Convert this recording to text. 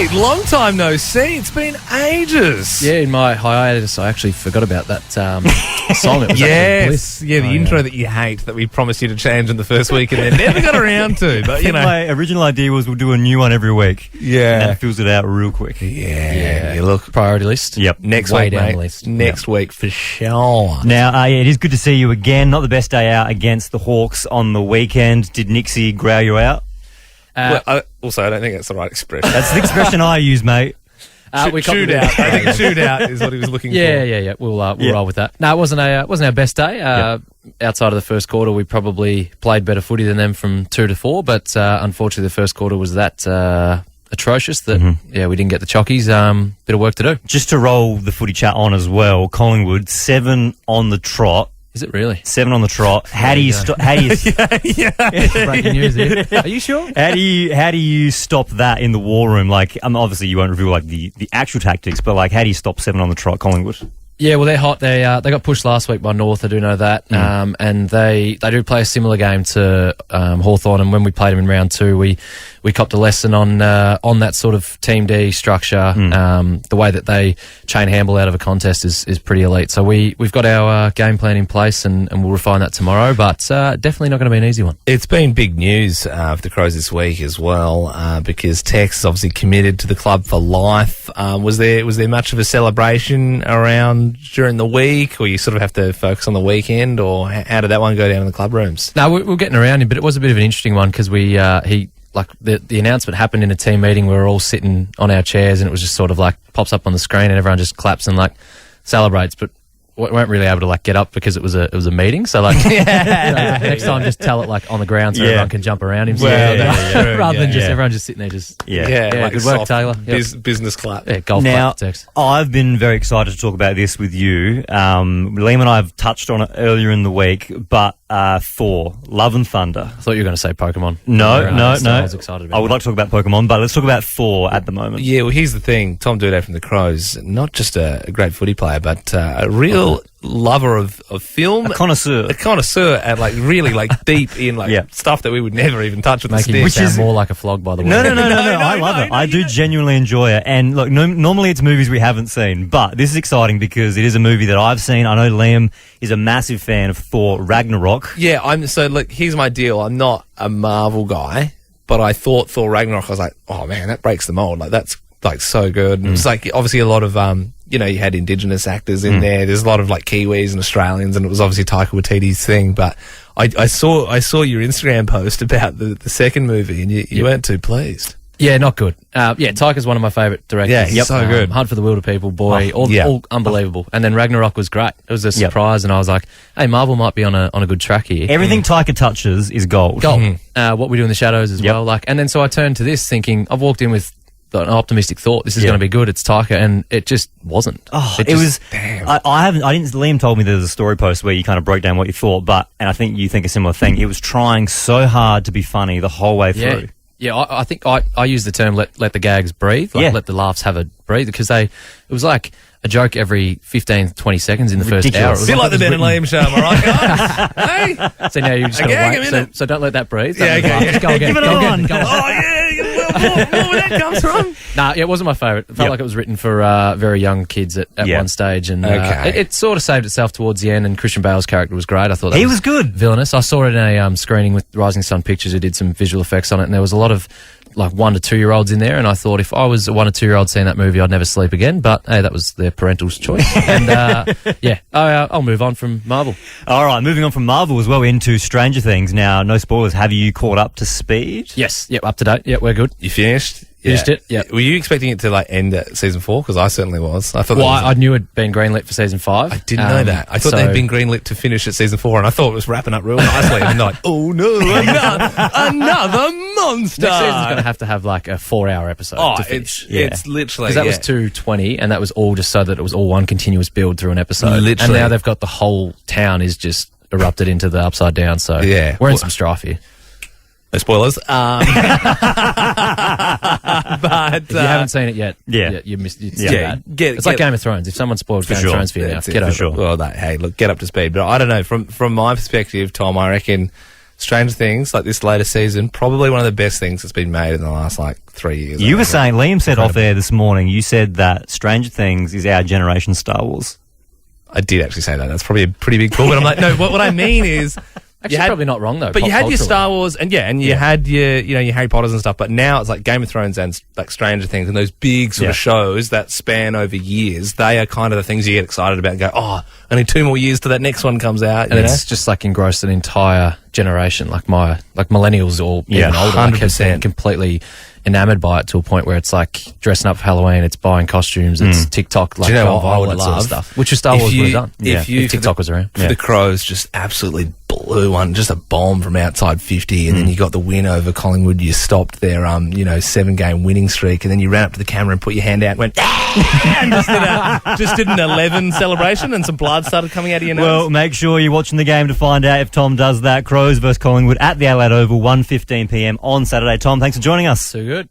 mate, long time no see. It's been ages. Yeah, in my hiatus, I actually forgot about that song. It was Yes, Bliss. yeah, the intro that you hate that we promised you to change in the first week and then never got around to. But you know, my original idea was we'll do a new one every week. Yeah. And that fills it out real quick. yeah, you look Priority list. Yep. next Way week, down mate. the list. Next week for sure. Now, it is good to see you again. Not the best day out against the Hawks on the weekend. Did Nixie growl you out? Well, I don't think that's the right expression. That's the expression I use, mate. We copied Shootout. it. I think shootout is what he was looking Yeah, for. yeah. We'll roll with that. No, it wasn't our best day. Outside of the first quarter, we probably played better footy than them from 2 to 4, but unfortunately, the first quarter was that atrocious that we didn't get the chockies. Bit of work to do. Just to roll the footy chat on as well, Collingwood 7 on the trot. Is it really? 7 on the trot. How do you stop? How do you? Breaking news here. Are you sure? How do you stop that in the war room? Like, obviously you won't reveal like the actual tactics, but like, how do you stop 7 on the trot, Collingwood? Yeah, well, they're hot. They got pushed last week by North. I do know that, and they do play a similar game to Hawthorn. And when we played them in round 2, we copped a lesson on that sort of Team D structure. The way that they chain handball out of a contest is pretty elite. So we've got our game plan in place, and we'll refine that tomorrow. But definitely not going to be an easy one. It's been big news for the Crows this week as well, because Tex is obviously committed to the club for life. Was there much of a celebration around during the week, or you sort of have to focus on the weekend, or how did that one go down in the club rooms? No, we're getting around him, but it was a bit of an interesting one because the announcement happened in a team meeting. We were all sitting on our chairs, and it was just sort of like pops up on the screen, and everyone just claps and like celebrates, but we weren't really able to like get up because it was a meeting. So like next time just tell it like on the ground so everyone can jump around him. Rather than just everyone just sitting there just like good a work, Taylor. Business clap. Yeah, golf Now, clap for Tex. I've been very excited to talk about this with you. Liam and I have touched on it earlier in the week, but Thor, Love and Thunder. I thought you were going to say Pokemon. No. I was excited about I would like to talk about Pokemon, but let's talk about Thor at the moment. Yeah, well, here's the thing. Tom Duday from the Crows, not just a great footy player, but a real lover of film. A connoisseur. A connoisseur and like really like deep in like stuff that we would never even touch with Making the you stick. sound more like a flog, by the way. No. I love it. I do genuinely enjoy it. And look, normally it's movies we haven't seen, but this is exciting because it is a movie that I've seen. I know Liam is a massive fan of Thor Ragnarok. Yeah, look, here's my deal. I'm not a Marvel guy, but I thought Thor Ragnarok, I was like, oh man, that breaks the mold. Like that's like so good. And it was like obviously a lot of you had Indigenous actors in there. There's a lot of like Kiwis and Australians, and it was obviously Taika Waititi's thing. But I saw your Instagram post about the second movie, and you weren't too pleased. Yeah, not good. Taika's one of my favourite directors. Yeah, he's so good. Hunt for the Wilder People, boy, all unbelievable. And then Ragnarok was great. It was a surprise, and I was like, hey, Marvel might be on a good track here. Everything Taika touches is gold. What we do in the shadows as well. Like, and then so I turned to this thinking, I've walked in with an optimistic thought. This is going to be good. It's Taika, and it just wasn't. Liam told me there was a story post where you kind of broke down what you thought, and I think you think a similar thing. It was trying so hard to be funny the whole way through. Yeah, I think I use the term let the gags breathe, let the laughs have a breathe, because it was like a joke every 15, 20 seconds in the first hour. It was like the Ben and Liam show, am I right, guys? Hey? So now you just got to wait. So don't let that breathe. Just go again. Give it on. Go on. Oh, yeah. Where that comes from? Nah, it wasn't my favourite. It felt like it was written for very young kids at one stage, and it sort of saved itself towards the end. And Christian Bale's character was great. I thought he was good, villainous. I saw it in a screening with Rising Sun Pictures, who did some visual effects on it, and there was a lot of like 1 to 2 year olds in there. And I thought if I was a 1 or 2 year old seeing that movie, I'd never sleep again. But hey, that was their parental's choice. And I'll move on from Marvel. All right, moving on from Marvel as well into Stranger Things. Now, no spoilers. Have you caught up to speed? Yes. Yep. Up to date. Yep. We're good. You finished? Finished it. Yeah. Were you expecting it to like end at season 4? Because I certainly was. I thought. Well, I knew it'd been greenlit for season 5. I didn't know that. I thought they'd been greenlit to finish at season 4, and I thought it was wrapping up real nicely. And like, oh no, another monster. Next season's going to have like a 4-hour episode to finish. It's literally because that was 220, and that was all just so that it was all one continuous build through an episode. Literally. And now they've got the whole town is just erupted into the Upside Down. So we're in some strife here. No spoilers. But if you haven't seen it yet, you missed it. It's like Game of Thrones. If someone spoils Game of Thrones for you now, get over it. Well, hey, look, get up to speed. But I don't know. From my perspective, Tom, I reckon Stranger Things, like this latest season, probably one of the best things that's been made in the last 3 years. You were saying, Liam said off air this morning, you said that Stranger Things is our generation Star Wars. I did actually say that. That's probably a pretty big call, but I'm like, no, what I mean is... Actually, probably not wrong though. But you had your Star Wars and you had your your Harry Potters and stuff. But now it's like Game of Thrones and like Stranger Things and those big sort of shows that span over years. They are kind of the things you get excited about and go, oh, only 2 more years till that next one comes out. And it's just like engrossed an entire generation, like millennials or even older. 100%. Completely enamored by it to a point where it's like dressing up for Halloween, it's buying costumes, it's TikTok, like I would that love sort of stuff. Which is Star Wars would have done. If TikTok was around. The Crows just absolutely blew one, just a bomb from outside 50, and then you got the win over Collingwood. You stopped their 7-game winning streak, and then you ran up to the camera and put your hand out and went and just did an 11 celebration, and some blood started coming out of your nose. Well, make sure you're watching the game to find out if Tom does that. Crows versus Collingwood at the Adelaide Oval, 1:15 p.m. on Saturday. Tom, thanks for joining us. So good.